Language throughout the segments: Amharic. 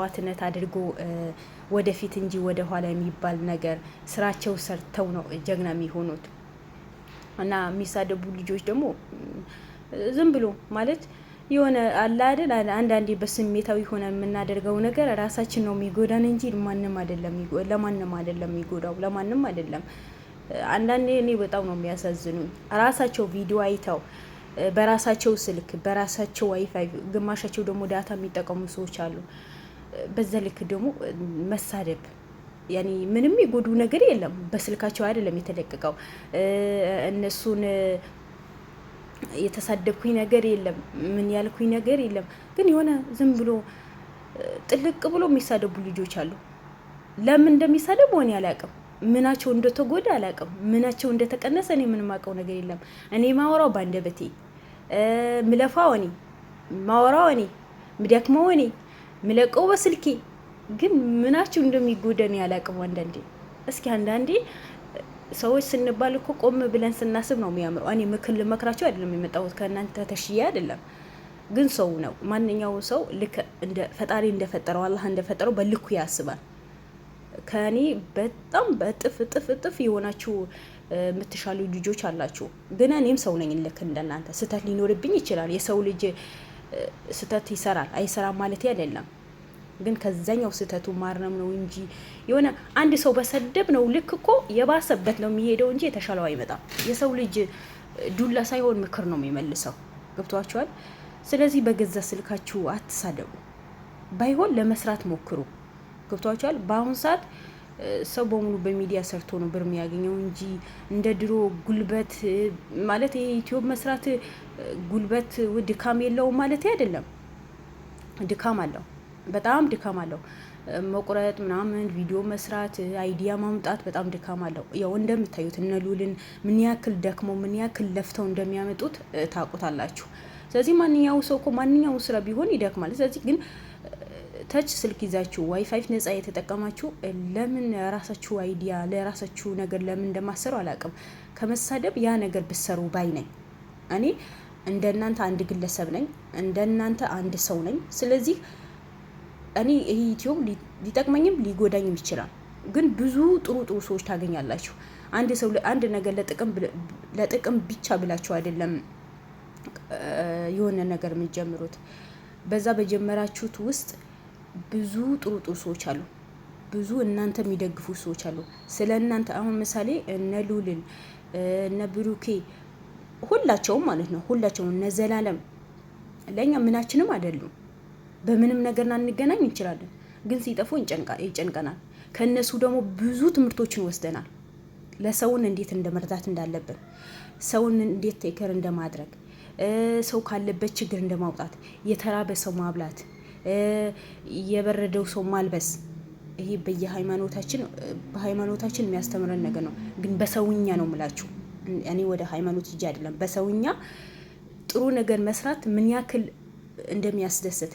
ዋትነት አድርጎ ወደፊት እንጂ ወደ ኋላ የሚባል ነገር ስራቸው ሰርተው ነው ጀግና የሚሆኑት። እና የሚሳደቡ ልጆች ደግሞ ዝም ብሎ ማለት የሆነ አለ አይደል፣ አንዳንዴ በስሜታዊ ሆነ የምናደርገው ነገር ራሳችን ነው የሚጎዳን እንጂ ለማንም አይደለም የሚጎዳው፣ ለማንም አይደለም። አንዳንዴ እኔ በጣም ነው የሚያሳዝኑኝ። ራሳቸው ቪዲዮ አይተው በራሳቸው ስልክ በራሳቸው ዋይፋይ፣ ግማሻቸው ደግሞ ዳታ የሚጠቀሙ ሰዎች አሉ። በዛ ልክ ደግሞ መሳደብ ያኔ ምንም የጎዱ ነገር የለም። በስልካቸው አይደለም የተለቀቀው። እነሱን የተሳደብኩኝ ነገር የለም፣ ምን ያልኩኝ ነገር የለም። ግን የሆነ ዝም ብሎ ጥልቅ ብሎ የሚሳደቡ ልጆች አሉ። ለምን እንደሚሳደቡ እኔ አላውቅም። ምናቸው እንደተጎዳ አላውቅም። ምናቸው እንደተቀነሰ እኔ ምንም አውቀው ነገር የለም። እኔ ማወራው ባንደበቴ፣ ምለፋው እኔ፣ ማወራው እኔ፣ ምደክመው እኔ፣ ምለቀው በስልኬ። ግን ምናቸው እንደሚጎዳ እኔ አላውቅም። አንዳንዴ እስኪ አንዳንዴ ሰዎች ስንባል እኮ ቆም ብለን ስናስብ ነው የሚያምረው። እኔ ምክር ልመክራቸው አይደለም የመጣሁት፣ ከእናንተ ተሽዬ አይደለም። ግን ሰው ነው፣ ማንኛው ሰው ልክ እንደ ፈጣሪ እንደፈጠረው አላህ እንደፈጠረው በልኩ ያስባል። ከኔ በጣም በእጥፍ እጥፍ እጥፍ የሆናችሁ የምትሻሉ ልጆች አላችሁ። ግን እኔም ሰው ነኝ ልክ እንደናንተ። ስህተት ሊኖርብኝ ይችላል። የሰው ልጅ ስህተት ይሰራል፣ አይሰራም ማለት አይደለም። ግን ከዛኛው ስህተቱ ማርነም ነው እንጂ የሆነ አንድ ሰው በሰደብ ነው ልክ እኮ የባሰበት ነው የሚሄደው እንጂ የተሻለው አይመጣም። የሰው ልጅ ዱላ ሳይሆን ምክር ነው የሚመልሰው። ገብቷችኋል? ስለዚህ በገዛ ስልካችሁ አትሳደቡ። ባይሆን ለመስራት ሞክሩ። ገብቷችኋል? በአሁን ሰዓት ሰው በሙሉ በሚዲያ ሰርቶ ነው ብር የሚያገኘው እንጂ እንደ ድሮ ጉልበት ማለት ዩቲዩብ መስራት ጉልበት ድካም የለውም ማለት አይደለም። ድካም አለው፣ በጣም ድካም አለው። መቁረጥ ምናምን ቪዲዮ መስራት አይዲያ ማምጣት በጣም ድካም አለው። ያው እንደምታዩት እነ ሉልን ምን ያክል ደክመው ምን ያክል ለፍተው እንደሚያመጡት ታውቁታላችሁ። ስለዚህ ማንኛው ሰው እኮ ማንኛው ስራ ቢሆን ይደክማል። ስለዚህ ግን ተች ስልክ ይዛችሁ ዋይፋይ ነጻ የተጠቀማችሁ ለምን ራሳችሁ አይዲያ ለራሳችሁ ነገር ለምን እንደማሰሩ አላውቅም። ከመሳደብ ያ ነገር ብሰሩ ባይ ነኝ። እኔ እንደናንተ አንድ ግለሰብ ነኝ፣ እንደናንተ አንድ ሰው ነኝ። ስለዚህ እኔ ይሄ ዩቲዩብ ሊጠቅመኝም ሊጎዳኝም ይችላል። ግን ብዙ ጥሩ ጥሩ ሰዎች ታገኛላችሁ። አንድ ሰው አንድ ነገር ለጥቅም ብቻ ብላችሁ አይደለም የሆነ ነገር የምትጀምሩት። በዛ በጀመራችሁት ውስጥ ብዙ ጥሩ ጥሩ ሰዎች አሉ። ብዙ እናንተ የሚደግፉ ሰዎች አሉ። ስለ እናንተ አሁን ምሳሌ እነ ሉልን እነ ብሩኬ ሁላቸውም ማለት ነው፣ ሁላቸውም እነ ዘላለም ለእኛ ምናችንም አይደሉም። በምንም ነገር እንገናኝ እንችላለን፣ ግን ሲጠፉ ይጨንቀናል። ከእነሱ ደግሞ ብዙ ትምህርቶችን ወስደናል። ለሰውን እንዴት እንደመርዳት እንዳለብን፣ ሰውን እንዴት ቴከር እንደማድረግ፣ ሰው ካለበት ችግር እንደማውጣት፣ የተራበ ሰው ማብላት፣ የበረደው ሰው ማልበስ። ይሄ በሃይማኖታችን የሚያስተምረን ነገር ነው። ግን በሰውኛ ነው የምላችሁ። እኔ ወደ ሃይማኖት ሂጅ አይደለም። በሰውኛ ጥሩ ነገር መስራት ምን ያክል እንደሚያስደስት፣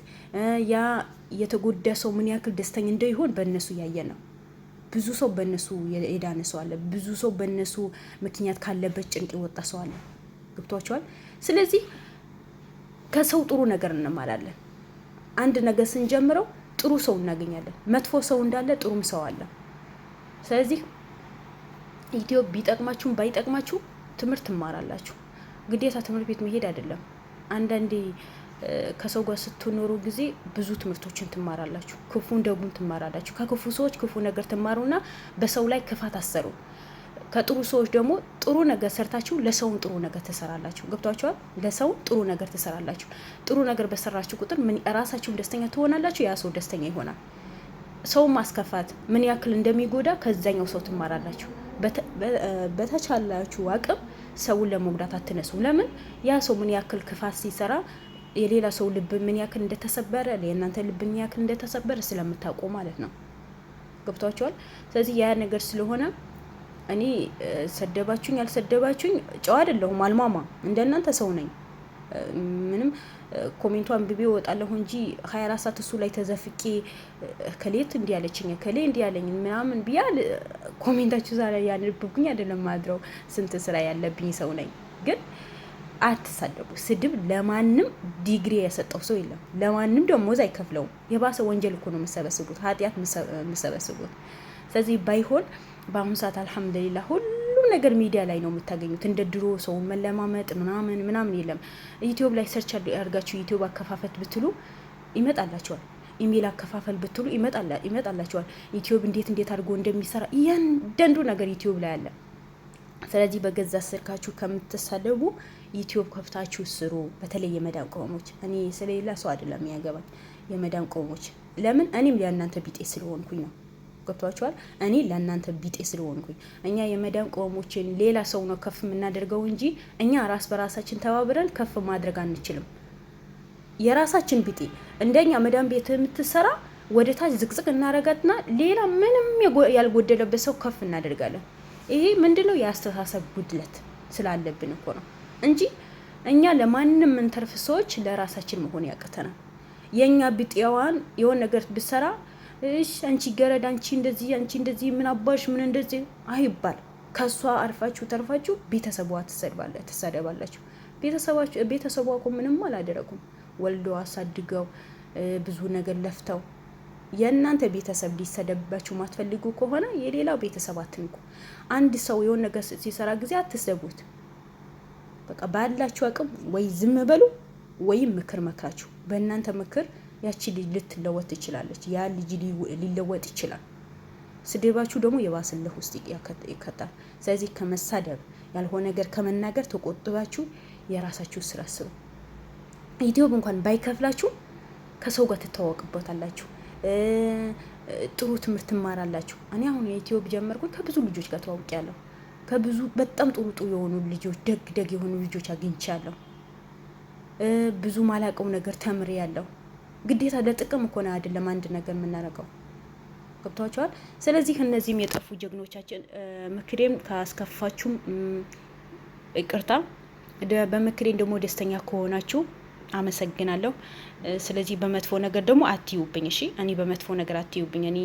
ያ የተጎዳ ሰው ምን ያክል ደስተኛ እንደይሆን በእነሱ ያየን ነው። ብዙ ሰው በእነሱ የዳነ ሰው አለ። ብዙ ሰው በእነሱ ምክንያት ካለበት ጭንቅ የወጣ ሰው አለ። ገብቷቸዋል? ስለዚህ ከሰው ጥሩ ነገር እንማራለን። አንድ ነገር ስንጀምረው ጥሩ ሰው እናገኛለን። መጥፎ ሰው እንዳለ ጥሩም ሰው አለ። ስለዚህ ኢትዮጵያ ቢጠቅማችሁም ባይጠቅማችሁ ትምህርት ትማራላችሁ። ግዴታ ትምህርት ቤት መሄድ አይደለም። አንዳንዴ ከሰው ጋር ስትኖሩ ጊዜ ብዙ ትምህርቶችን ትማራላችሁ። ክፉን ደጉን ትማራላችሁ። ከክፉ ሰዎች ክፉ ነገር ትማሩና በሰው ላይ ክፋት አሰሩ። ከጥሩ ሰዎች ደግሞ ጥሩ ነገር ሰርታችሁ ለሰውን ጥሩ ነገር ትሰራላችሁ። ገብቷችኋል? ለሰው ጥሩ ነገር ትሰራላችሁ። ጥሩ ነገር በሰራችሁ ቁጥር ምን ራሳችሁም ደስተኛ ትሆናላችሁ፣ ያ ሰው ደስተኛ ይሆናል። ሰው ማስከፋት ምን ያክል እንደሚጎዳ ከዛኛው ሰው ትማራላችሁ። በተቻላችሁ አቅም ሰውን ለመጉዳት አትነሱ። ለምን ያ ሰው ምን ያክል ክፋት ሲሰራ የሌላ ሰው ልብ ምን ያክል እንደተሰበረ የእናንተ ልብ ምን ያክል እንደተሰበረ ስለምታውቁ ማለት ነው። ገብቷችኋል? ስለዚህ ያ ነገር ስለሆነ እኔ ሰደባችሁኝ ያልሰደባችሁኝ ጨዋ አይደለሁም፣ አልማማ እንደናንተ ሰው ነኝ። ምንም ኮሜንቷን ብቤ ወጣለሁ እንጂ 24 ሰዓት እሱ ላይ ተዘፍቄ ከሌት እንዲያለችኝ ከሌ እንዲያለኝ ምናምን ቢያል ኮሜንታችሁ ዛሬ ያንብብኩኝ አይደለም ማድረው። ስንት ስራ ያለብኝ ሰው ነኝ። ግን አትሳደቡ። ስድብ ለማንም ዲግሪ የሰጠው ሰው የለም። ለማንም ደሞዝ አይከፍለውም። የባሰ ወንጀል እኮ ነው የምሰበስቡት፣ ኃጢአት የምሰበስቡት። ስለዚህ ባይሆን በአሁኑ ሰዓት አልሐምዱሊላህ ሁሉም ነገር ሚዲያ ላይ ነው የምታገኙት። እንደ ድሮ ሰው መለማመጥ ምናምን የለም። ዩቲዩብ ላይ ሰርች አድርጋችሁ ዩቲዩብ አከፋፈት ብትሉ ይመጣላችኋል። ኢሜል አከፋፈል ብትሉ ይመጣላችኋል። ዩቲዩብ እንዴት አድርጎ እንደሚሰራ እያንዳንዱ ነገር ዩቲዩብ ላይ አለ። ስለዚህ በገዛ ስልካችሁ ከምትሳደቡ ዩቲዩብ ከፍታችሁ ስሩ። በተለይ የመዳን ቆሞች፣ እኔ ስለሌላ ሰው አይደለም የሚያገባኝ የመዳን ቆሞች። ለምን እኔም ለእናንተ ቢጤ ስለሆንኩኝ ነው። ገብቷችኋል? እኔ ለእናንተ ቢጤ ስለሆንኩኝ። እኛ የመዳን ቆሞችን ሌላ ሰው ነው ከፍ የምናደርገው እንጂ እኛ ራስ በራሳችን ተባብረን ከፍ ማድረግ አንችልም። የራሳችን ቢጤ እንደኛ መዳን ቤት የምትሰራ ወደ ታች ዝቅዝቅ እናረጋትና ሌላ ምንም ያልጎደለበት ሰው ከፍ እናደርጋለን። ይሄ ምንድነው? የአስተሳሰብ ጉድለት ስላለብን እኮ ነው እንጂ እኛ ለማንም የምንተርፍ ሰዎች ለራሳችን መሆን ያቀተናል። የኛ ቢጤዋን የሆነ ነገር ብሰራ እሺ አንቺ ገረድ፣ አንቺ እንደዚህ ምን አባሽ ምን እንደዚህ አይባል። ከሷ አርፋችሁ ተርፋችሁ ቤተሰቧ ትሰደባላችሁ። ቤተሰቧ እኮ ምንም አላደረጉም። ወልደው አሳድገው ብዙ ነገር ለፍተው የእናንተ ቤተሰብ ሊሰደብባችሁ ማትፈልጉ ከሆነ የሌላው ቤተሰብ አትንኩ። አንድ ሰው የሆነ ነገር ሲሰራ ጊዜ አትስደቡት። በቃ ባላችሁ አቅም ወይ ዝም በሉ ወይም ምክር መክራችሁ። በእናንተ ምክር ያቺ ልጅ ልትለወጥ ትችላለች፣ ያ ልጅ ሊለወጥ ይችላል። ስድባችሁ ደግሞ የባሰለህ ውስጥ ይከታል። ስለዚህ ከመሳደብ ያልሆነ ነገር ከመናገር ተቆጥባችሁ የራሳችሁ ስራ ስሩ። ዩቲዩብ እንኳን ባይከፍላችሁ ከሰው ጋር ትተዋወቅበታላችሁ። ጥሩ ትምህርት ትማራላችሁ። እኔ አሁን የዩቲዩብ ጀመርኩኝ ከብዙ ልጆች ጋር ተዋውቂያለሁ። ከብዙ በጣም ጥሩ የሆኑ ልጆች ደግ የሆኑ ልጆች አግኝቻለሁ። ብዙ ማላቀው ነገር ተምሬያለሁ። ግዴታ ለጥቅም እኮ ነው አይደለም አንድ ነገር የምናረገው። ገብቷችኋል? ስለዚህ እነዚህም የጠፉ ጀግኖቻችን ምክሬም ካስከፋችሁም ይቅርታ፣ በምክሬም ደግሞ ደስተኛ ከሆናችሁ አመሰግናለሁ። ስለዚህ በመጥፎ ነገር ደግሞ አትዩብኝ። እሺ፣ እኔ በመጥፎ ነገር አትዩብኝ። እኔ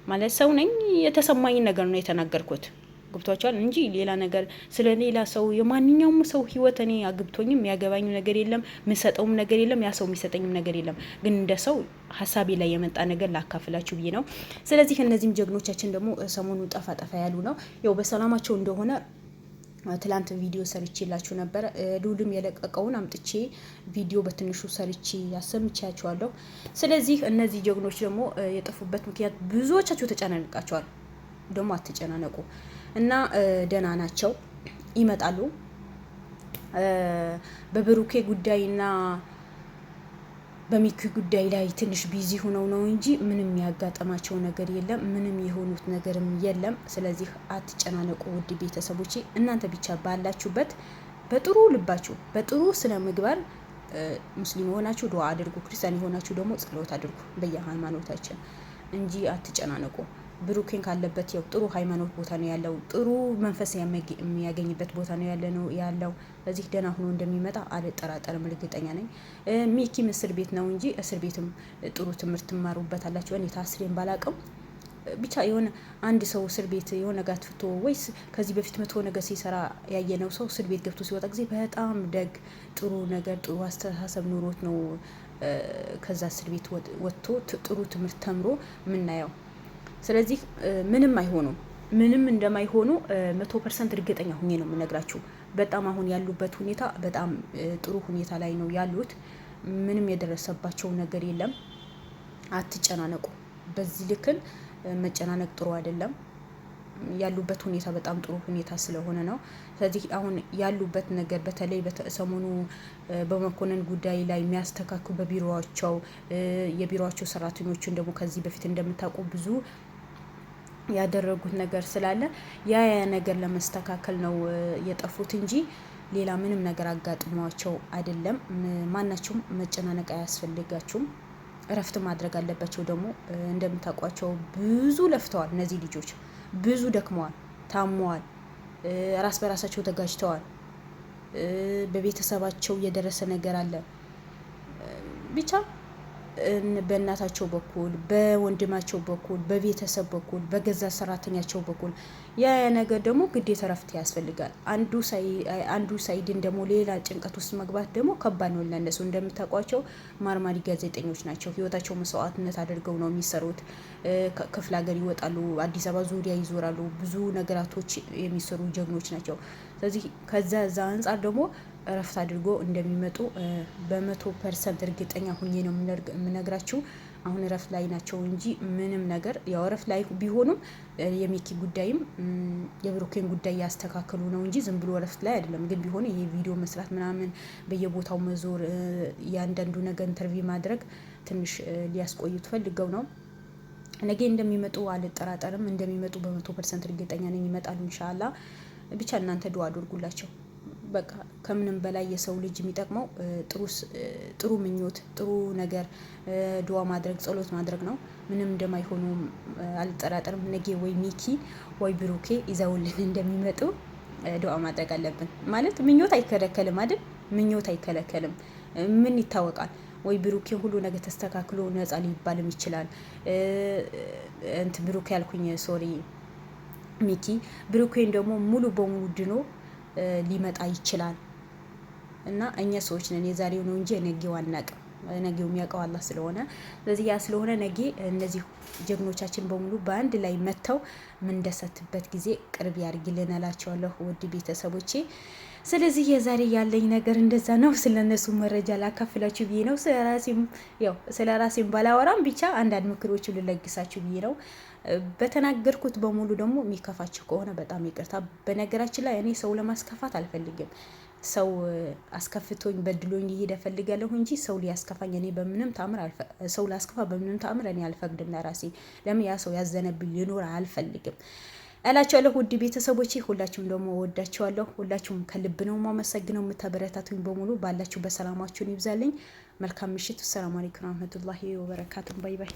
ማለት ሰው ነኝ፣ የተሰማኝ ነገር ነው የተናገርኩት። ገብቷችኋል? እንጂ ሌላ ነገር ስለ ሌላ ሰው የማንኛውም ሰው ህይወት እኔ አግብቶኝም ያገባኝ ነገር የለም፣ ምሰጠውም ነገር የለም፣ ያ ሰው የሚሰጠኝም ነገር የለም። ግን እንደ ሰው ሀሳቤ ላይ የመጣ ነገር ላካፍላችሁ ብዬ ነው። ስለዚህ እነዚህም ጀግኖቻችን ደግሞ ሰሞኑ ጠፋ ያሉ ነው። ያው በሰላማቸው እንደሆነ ትላንት ቪዲዮ ሰርቼላችሁ ነበረ። ሉልም የለቀቀውን አምጥቼ ቪዲዮ በትንሹ ሰርቼ ያሰምቻችኋለሁ። ስለዚህ እነዚህ ጀግኖች ደግሞ የጠፉበት ምክንያት ብዙዎቻችሁ ተጨናንቃችኋል። ደግሞ አትጨናነቁ እና ደህና ናቸው፣ ይመጣሉ። በብሩኬ ጉዳይና በሚኪ ጉዳይ ላይ ትንሽ ቢዚ ሆነው ነው እንጂ ምንም ያጋጠማቸው ነገር የለም፣ ምንም የሆኑት ነገርም የለም። ስለዚህ አትጨናነቁ ውድ ቤተሰቦቼ። እናንተ ብቻ ባላችሁበት በጥሩ ልባችሁ በጥሩ ስነ ምግባር ሙስሊም የሆናችሁ ዱዓ አድርጉ፣ ክርስቲያን የሆናችሁ ደግሞ ጸሎት አድርጉ በየሃይማኖታችን እንጂ አትጨናነቁ። ብሩኬን ካለበት ያው ጥሩ ሃይማኖት ቦታ ነው ያለው፣ ጥሩ መንፈስ የሚያገኝበት ቦታ ነው ያለው። በዚህ ደህና ሆኖ እንደሚመጣ አልጠራጠርም፣ እርግጠኛ ነኝ። ሚኪም እስር ቤት ነው እንጂ እስር ቤትም ጥሩ ትምህርት ትማሩበታላችሁ። እኔ ታስሬን ባላቅም ብቻ የሆነ አንድ ሰው እስር ቤት የሆነ ነገር አጥፍቶ ወይስ ከዚህ በፊት መጥፎ ነገር ሲሰራ ያየነው ሰው እስር ቤት ገብቶ ሲወጣ ጊዜ በጣም ደግ ጥሩ ነገር ጥሩ አስተሳሰብ ኑሮት ነው ከዛ እስር ቤት ወጥቶ ጥሩ ትምህርት ተምሮ ምናየው። ስለዚህ ምንም አይሆኑም፣ ምንም እንደማይሆኑ 100% እርግጠኛ ሁኜ ነው የምነግራችሁ። በጣም አሁን ያሉበት ሁኔታ በጣም ጥሩ ሁኔታ ላይ ነው ያሉት። ምንም የደረሰባቸው ነገር የለም። አትጨናነቁ። በዚህ ልክን መጨናነቅ ጥሩ አይደለም። ያሉበት ሁኔታ በጣም ጥሩ ሁኔታ ስለሆነ ነው። ስለዚህ አሁን ያሉበት ነገር በተለይ ሰሞኑ በመኮንን ጉዳይ ላይ የሚያስተካክሉ የቢሮቸው ሰራተኞችን ደግሞ ከዚህ በፊት እንደምታውቁ ብዙ ያደረጉት ነገር ስላለ ያ ነገር ለመስተካከል ነው የጠፉት እንጂ ሌላ ምንም ነገር አጋጥሟቸው አይደለም። ማናቸውም መጨናነቅ አያስፈልጋችሁም። እረፍት ማድረግ አለባቸው። ደግሞ እንደምታውቋቸው ብዙ ለፍተዋል። እነዚህ ልጆች ብዙ ደክመዋል፣ ታመዋል፣ ራስ በራሳቸው ተጋጅተዋል። በቤተሰባቸው የደረሰ ነገር አለ። ብቻ በእናታቸው በኩል በወንድማቸው በኩል በቤተሰብ በኩል በገዛ ሰራተኛቸው በኩል ያ ነገር ደግሞ ግዴታ ረፍት ያስፈልጋል። አንዱ ሳይድን ደግሞ ሌላ ጭንቀት ውስጥ መግባት ደግሞ ከባድ ነው ለነሱ። እንደምታውቋቸው ማርማሪ ጋዜጠኞች ናቸው። ህይወታቸው መስዋዕትነት አድርገው ነው የሚሰሩት። ክፍለ ሀገር ይወጣሉ፣ አዲስ አበባ ዙሪያ ይዞራሉ። ብዙ ነገራቶች የሚሰሩ ጀግኖች ናቸው። ስለዚህ ከዛ አንጻር ደግሞ እረፍት አድርጎ እንደሚመጡ በ100% እርግጠኛ ሁኜ ነው የምነግራችሁ። አሁን እረፍት ላይ ናቸው እንጂ ምንም ነገር ያው እረፍት ላይ ቢሆኑም የሚኪ ጉዳይም የብሩኬን ጉዳይ ያስተካከሉ ነው እንጂ ዝም ብሎ እረፍት ላይ አይደለም። ግን ቢሆን ይሄ ቪዲዮ መስራት ምናምን በየቦታው መዞር ያንዳንዱ ነገር ኢንተርቪው ማድረግ ትንሽ ሊያስቆዩት ፈልገው ነው። ነገ እንደሚመጡ አልጠራጠርም። እንደሚመጡ በ100% እርግጠኛ ነኝ። ይመጣሉ ኢንሻአላህ። ብቻ እናንተ ዱአ አድርጉላቸው። በቃ ከምንም በላይ የሰው ልጅ የሚጠቅመው ጥሩ ምኞት፣ ጥሩ ነገር ዱአ ማድረግ፣ ጸሎት ማድረግ ነው። ምንም እንደማይሆኑ አልጠራጠርም። ነገ ወይ ሚኪ ወይ ብሩኬ ይዘውልን እንደሚመጡ ዱአ ማድረግ አለብን። ማለት ምኞት አይከለከልም አይደል? ምኞት አይከለከልም። ምን ይታወቃል? ወይ ብሩኬ ሁሉ ነገር ተስተካክሎ ነጻ ሊባልም ይችላል። ብሩኬ ያልኩኝ ሶሪ ሚኪ ብሩኬን ደግሞ ሙሉ በሙሉ ድኖ ሊመጣ ይችላል። እና እኛ ሰዎች ነን፣ የዛሬው ነው እንጂ ነገው አናውቅም። ነገው የሚያውቀው አላህ ስለሆነ፣ ስለዚህ ያ ስለሆነ ነገ እነዚህ ጀግኖቻችን በሙሉ በአንድ ላይ መጥተው የምንደሰትበት ጊዜ ቅርብ ያድርግልን እላቸዋለሁ ውድ ቤተሰቦቼ። ስለዚህ የዛሬ ያለኝ ነገር እንደዛ ነው። ስለነሱ መረጃ ላካፍላችሁ ብዬ ነው። ስለ ራሴም ባላወራም ብቻ አንዳንድ ምክሮችን ልለግሳችሁ ብዬ ነው። በተናገርኩት በሙሉ ደግሞ የሚከፋችሁ ከሆነ በጣም ይቅርታ። በነገራችን ላይ እኔ ሰው ለማስከፋት አልፈልግም። ሰው አስከፍቶኝ በድሎኝ ሊሄድ እፈልጋለሁ እንጂ ሰው ሊያስከፋኝ እኔ በምንም ታምር ሰው ላስከፋ በምንም ታምር እኔ አልፈቅድም ለራሴ። ለምን ያ ሰው ያዘነብኝ ሊኖር አልፈልግም እላቸዋለሁ። ውድ ቤተሰቦቼ ሁላችሁም ደግሞ ወዳችኋለሁ። ሁላችሁም ከልብ ነው የማመሰግነው። የምታበረታቱኝ በሙሉ ባላችሁ በሰላማችሁን ይብዛልኝ። መልካም ምሽት። ሰላም አለይኩም ወራህመቱላሂ ወበረካቱ። ባይ ባይ።